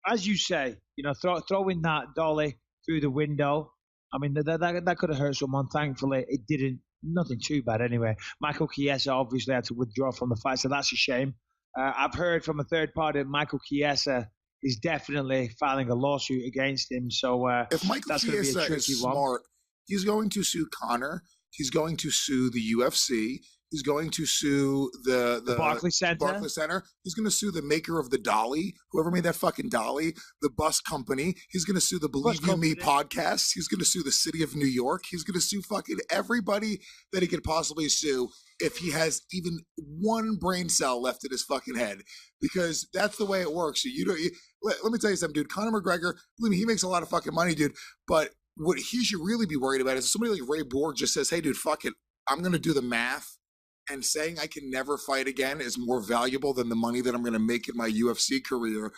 as you say, throwing that dolly through the window. I mean, that could have hurt someone. Thankfully, it didn't. Nothing too bad anyway. Michael Chiesa obviously had to withdraw from the fight, so that's a shame. I've heard from a third party that Michael Chiesa is definitely filing a lawsuit against him. So if Michael that's going to be a Chiesa tricky is one. smart, he's going to sue Conor. He's going to sue the UFC. He's going to sue the Barclays Center. He's going to sue the maker of the dolly, whoever made that fucking dolly, the bus company. He's going to sue the Believe You Me podcast. He's going to sue the city of New York. He's going to sue fucking everybody that he could possibly sue if he has even one brain cell left in his fucking head, because that's the way it works. Let me tell you something, dude. Conor McGregor, believe me, he makes a lot of fucking money, dude. But what he should really be worried about is if somebody like Ray Borg just says, hey, dude, fuck it. I'm going to do the math. And saying I can never fight again is more valuable than the money that I'm going to make in my UFC career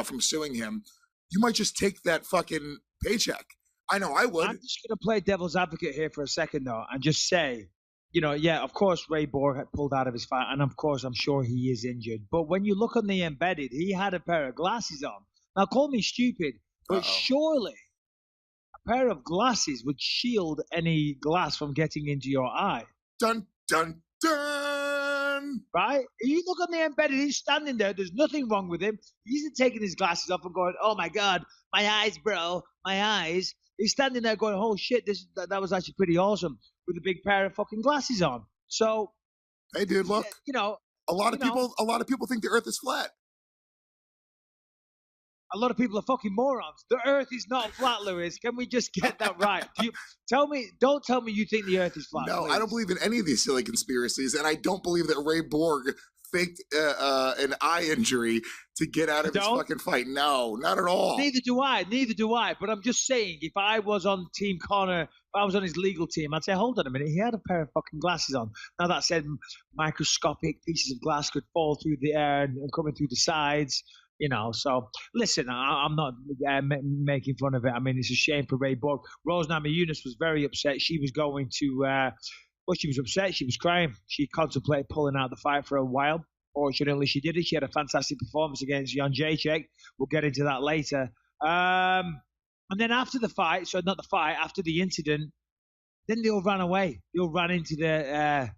from suing him. You might just take that fucking paycheck. I know I would. I'm just going to play devil's advocate here for a second, though, and just say, yeah, of course, Ray Borg had pulled out of his fight, and of course, I'm sure he is injured. But when you look on the embedded, he had a pair of glasses on. Now, call me stupid, but surely a pair of glasses would shield any glass from getting into your eye. Dun, dun, dun. Right? You look on the embedded, he's standing there. There's nothing wrong with him. He isn't taking his glasses off and going, oh my God, my eyes, bro, my eyes. He's standing there going, oh shit, that was actually pretty awesome with a big pair of fucking glasses on. So, hey, dude, look, a lot of people think the earth is flat. A lot of people are fucking morons. The earth is not flat, Lewis. Can we just get that right? Don't tell me you think the earth is flat. No, please. I don't believe in any of these silly conspiracies, and I don't believe that Ray Borg faked an eye injury to get out of his fucking fight. No, not at all. Neither do I. But I'm just saying, if I was on Team Conor, if I was on his legal team, I'd say, hold on a minute, he had a pair of fucking glasses on. Now that said, microscopic pieces of glass could fall through the air and coming through the sides. So listen, I'm not making fun of it. I mean, it's a shame for Ray Borg. Rose Namajunas was very upset. She was going to, she was upset. She was crying. She contemplated pulling out the fight for a while. Fortunately, she did it. She had a fantastic performance against Jan Jacek. We'll get into that later. And then after the fight, after the incident, then they all ran away. They all ran into the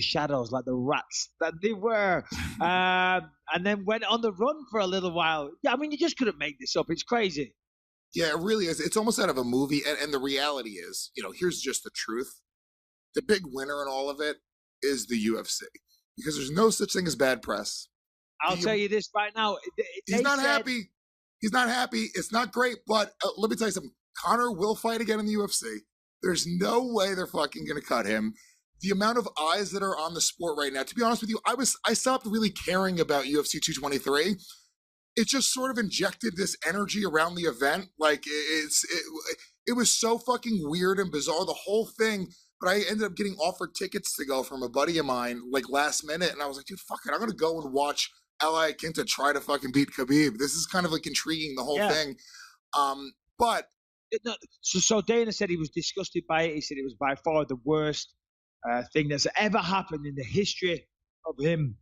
shadows like the rats that they were, and then went on the run for a little while. Yeah, I mean, you just couldn't make this up. It's crazy. Yeah, it really is. It's almost out of a movie, and the reality is, here's just the truth. The big winner in all of it is the UFC, because there's no such thing as bad press. I'll tell you this right now. He's not happy. He's not happy. It's not great, but let me tell you something. Conor will fight again in the UFC. There's no way they're fucking going to cut him. The amount of eyes that are on the sport right now, to be honest with you, I stopped really caring about UFC 223. It just sort of injected this energy around the event. Like it was so fucking weird and bizarre, the whole thing. But I ended up getting offered tickets to go from a buddy of mine, like last minute. And I was like, dude, fuck it. I'm going to go and watch L.I. Quinta try to fucking beat Khabib. This is kind of like intriguing, the whole thing. But. So Dana said he was disgusted by it. He said it was by far the worst thing that's ever happened in the history of him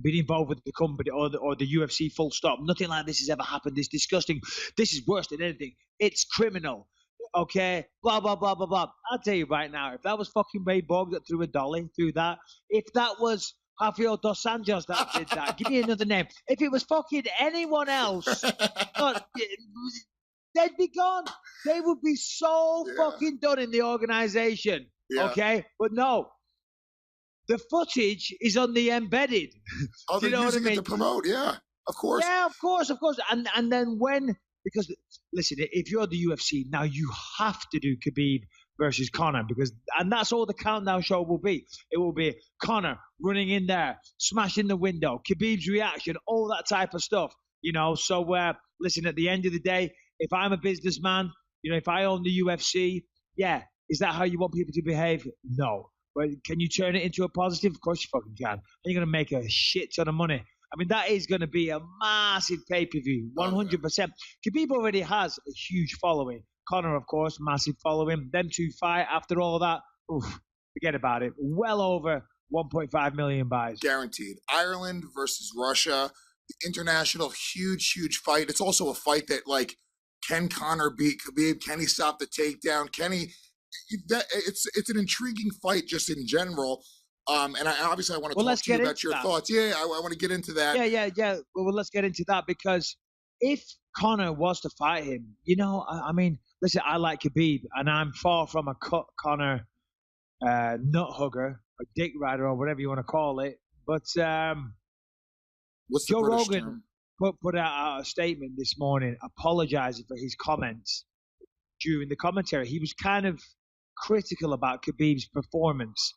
being involved with the company or the UFC, full stop. Nothing like this has ever happened. It's disgusting. This is worse than anything. It's criminal. Okay, blah, blah, blah, blah, blah. I'll tell you right now, if that was fucking Ray Borg that threw a dolly through that, if that was Rafael Dos Anjos that did that, give me another name. If it was fucking anyone else, they'd be gone. They would be so fucking done in the organization. Yeah. Okay, but no, the footage is on the embedded. Oh, they're using it to promote. Yeah, of course. Yeah, of course. And then because listen, if you're the UFC now, you have to do Khabib versus Conor and that's all the countdown show will be. It will be Conor running in there, smashing the window, Khabib's reaction, all that type of stuff. So listen, at the end of the day, if I'm a businessman, if I own the UFC, is that how you want people to behave? No. But can you turn it into a positive? Of course you fucking can. And you're going to make a shit ton of money. I mean, that is going to be a massive pay-per-view, 100%. Khabib already has a huge following. Conor, of course, massive following. Them two fight after all that. Oof, forget about it. Well over 1.5 million buys. Guaranteed. Ireland versus Russia. international, huge fight. It's also a fight that, like, can Conor beat Khabib? Can he stop the takedown? Can he? It's an intriguing fight just in general. And obviously I want to talk to you about your thoughts. Yeah, I want to get into that. Yeah. Well, let's get into that, because if Conor was to fight him, I mean, listen, I like Khabib, and I'm far from a Conor nut hugger or dick rider or whatever you want to call it. But what's Joe Rogan put out a statement this morning apologizing for his comments during the commentary. He was kind of critical about Khabib's performance.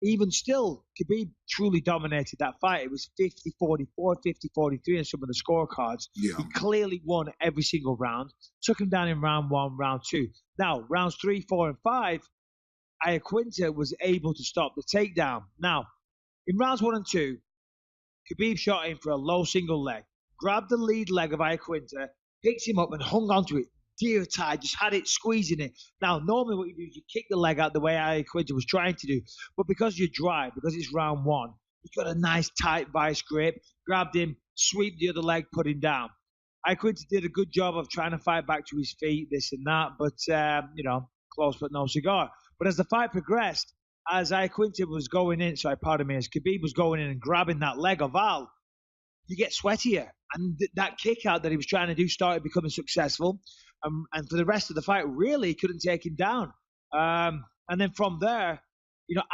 Even still, Khabib truly dominated that fight. It was 50-44, 50-43 in some of the scorecards. Yeah. He clearly won every single round. Took him down in round 1, round 2. Now, rounds 3, 4, and 5, Iaquinta was able to stop the takedown. Now, in rounds 1 and 2, Khabib shot in for a low single leg, grabbed the lead leg of Iaquinta, picked him up and hung onto it. Deer tied, just had it squeezing it. Now, normally what you do is you kick the leg out the way Iaquinta was trying to do. But because you're dry, because it's round 1, you've got a nice tight vice grip, grabbed him, sweep the other leg, put him down. Iaquinta did a good job of trying to fight back to his feet, this and that, but, close but no cigar. But as the fight progressed, as Iaquinta was going in, as Khabib was going in and grabbing that leg of Al, you get sweatier. And that kick out that he was trying to do started becoming successful. And for the rest of the fight, really couldn't take him down. And then from there,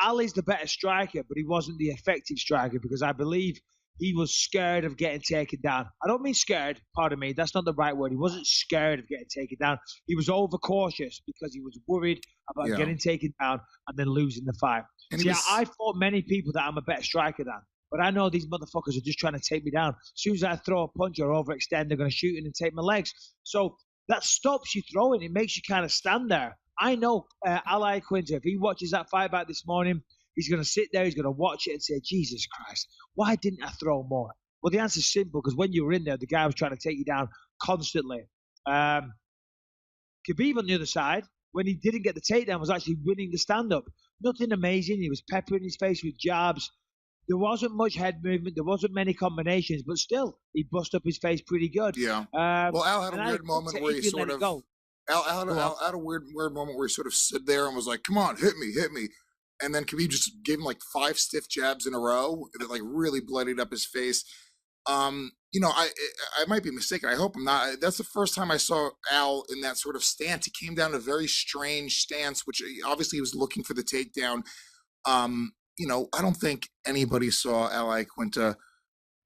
Ali's the better striker, but he wasn't the effective striker, because I believe he was scared of getting taken down. I don't mean scared, pardon me, that's not the right word. He wasn't scared of getting taken down. He was overcautious because he was worried about getting taken down and then losing the fight. I fought many people that I'm a better striker than. But I know these motherfuckers are just trying to take me down. As soon as I throw a punch or overextend, they're going to shoot in and take my legs. So that stops you throwing. It makes you kind of stand there. I know Al Iaquinta, if he watches that fight back this morning, he's going to sit there, he's going to watch it and say, Jesus Christ, why didn't I throw more? Well, the answer's simple, because when you were in there, the guy was trying to take you down constantly. Khabib on the other side, when he didn't get the takedown, was actually winning the stand-up. Nothing amazing. He was peppering his face with jabs. There wasn't much head movement. There wasn't many combinations, but still, he bust up his face pretty good. Yeah. Well, Al had a weird moment where he sort of Al had a weird moment where he sort of stood there and was like, "Come on, hit me," and then Khabib just gave him like 5 stiff jabs in a row that like really bloodied up his face. I might be mistaken. I hope I'm not. That's the first time I saw Al in that sort of stance. He came down a very strange stance, which obviously he was looking for the takedown. I don't think anybody saw Al Iaquinta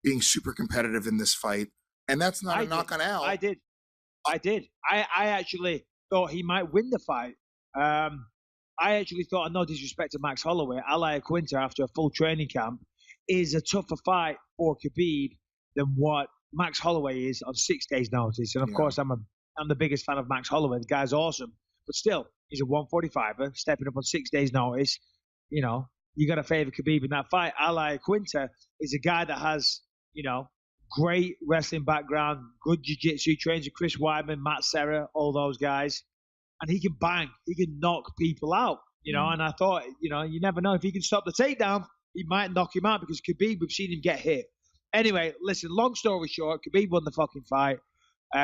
being super competitive in this fight. And that's not a knock on Al. I did. I actually thought he might win the fight. I actually thought, and no disrespect to Max Holloway, Al Iaquinta, after a full training camp, is a tougher fight for Khabib than what Max Holloway is on 6 days' notice. And of course, I'm the biggest fan of Max Holloway. The guy's awesome. But still, he's a 145er, stepping up on 6 days' notice. You got to favor Khabib in that fight. Al Iaquinta is a guy that has, great wrestling background, good jiu-jitsu, trains with Chris Weidman, Matt Serra, all those guys. And he can bang. He can knock people out, And I thought, you never know. If he can stop the takedown, he might knock him out, because Khabib, we've seen him get hit. Anyway, listen, long story short, Khabib won the fucking fight.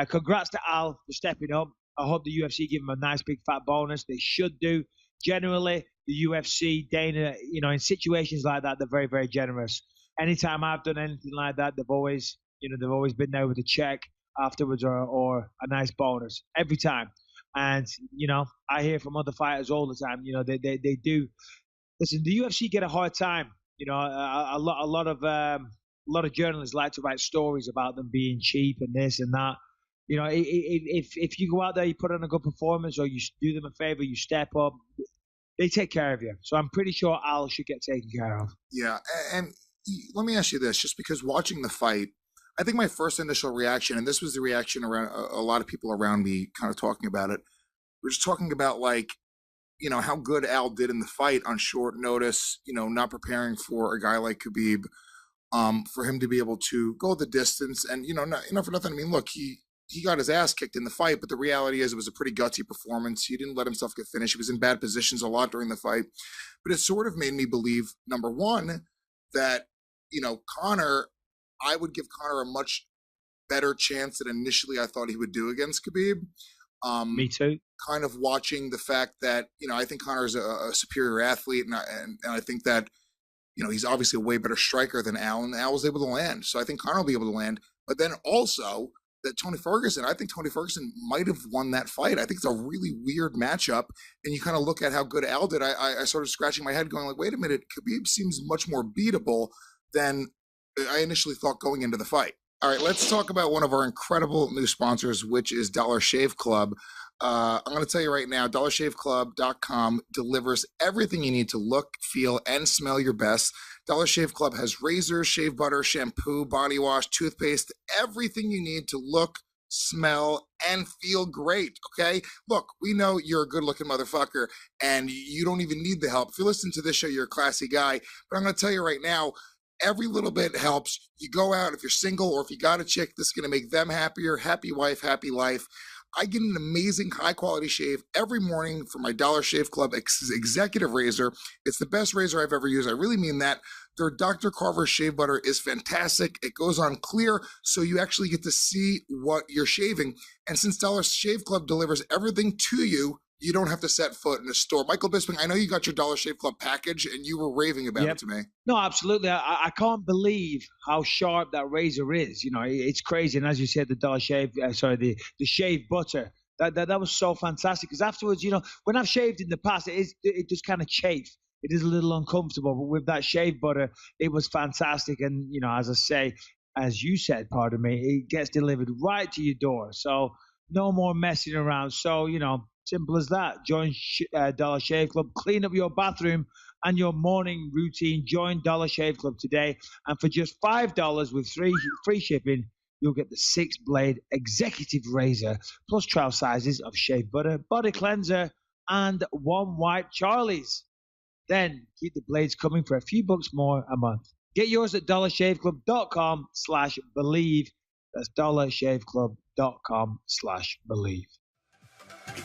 Congrats to Al for stepping up. I hope the UFC give him a nice big fat bonus. They should do. Generally, the UFC, Dana, in situations like that, they're very, very generous. Anytime I've done anything like that, they've always been there with a check afterwards or a nice bonus every time. And, I hear from other fighters all the time, they do. Listen, the UFC get a hard time. A lot of journalists like to write stories about them being cheap and this and that. If you go out there, you put on a good performance, or you do them a favor, you step up, they take care of you. So I'm pretty sure Al should get taken care of. Yeah, and let me ask you this, just because watching the fight, I think my first initial reaction, and this was the reaction around a lot of people around me kind of talking about it, we're just talking about how good Al did in the fight on short notice, not preparing for a guy like Khabib, for him to be able to go the distance. And, not for nothing. I mean, look, he got his ass kicked in the fight, but the reality is it was a pretty gutsy performance. He didn't let himself get finished. He was in bad positions a lot during the fight. But it sort of made me believe, number one, that, Conor I would give Conor a much better chance than initially I thought he would do against Khabib. Me too. Kind of watching the fact that, I think Conor is a superior athlete, and I think that, he's obviously a way better striker than Al, and Al was able to land. So I think Conor will be able to land. But then also that I think Tony Ferguson might have won that fight. I think it's a really weird matchup. And you kind of look at how good Al did. I started scratching my head going like, wait a minute, Khabib seems much more beatable than I initially thought going into the fight. All right, let's talk about one of our incredible new sponsors, which is Dollar Shave Club. I'm going to tell you right now, dollarshaveclub.com delivers everything you need to look, feel, and smell your best. Dollar Shave Club has razors, shave butter, shampoo, body wash, toothpaste, everything you need to look, smell, and feel great, okay? Look, we know you're a good-looking motherfucker, and you don't even need the help. If you listen to this show, you're a classy guy. But I'm going to tell you right now, every little bit helps. You go out, if you're single or if you got a chick, this is going to make them happier. Happy wife, happy life. I get an amazing high-quality shave every morning from my Dollar Shave Club executive razor. It's the best razor I've ever used. I really mean that. Their Dr. Carver shave butter is fantastic. It goes on clear, so you actually get to see what you're shaving. And since Dollar Shave Club delivers everything to you, you don't have to set foot in a store. Michael Bisping, I know you got your Dollar Shave Club package, and you were raving about it to me. No, absolutely. I can't believe how sharp that razor is. It's crazy. And as you said, the Dollar Shave, the shave butter, that was so fantastic. Because afterwards, when I've shaved in the past, it just kind of chafe. It is a little uncomfortable. But with that shave butter, it was fantastic. And, as you said, pardon me, it gets delivered right to your door. So no more messing around. So, simple as that. Join Dollar Shave Club. Clean up your bathroom and your morning routine. Join Dollar Shave Club today. And for just $5 with free shipping, you'll get the 6-blade executive razor plus 12 sizes of shave butter, body cleanser, and 1 white Charlie's. Then keep the blades coming for a few bucks more a month. Get yours at dollarshaveclub.com/believe. That's dollarshaveclub.com/believe.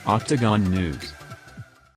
Octagon News.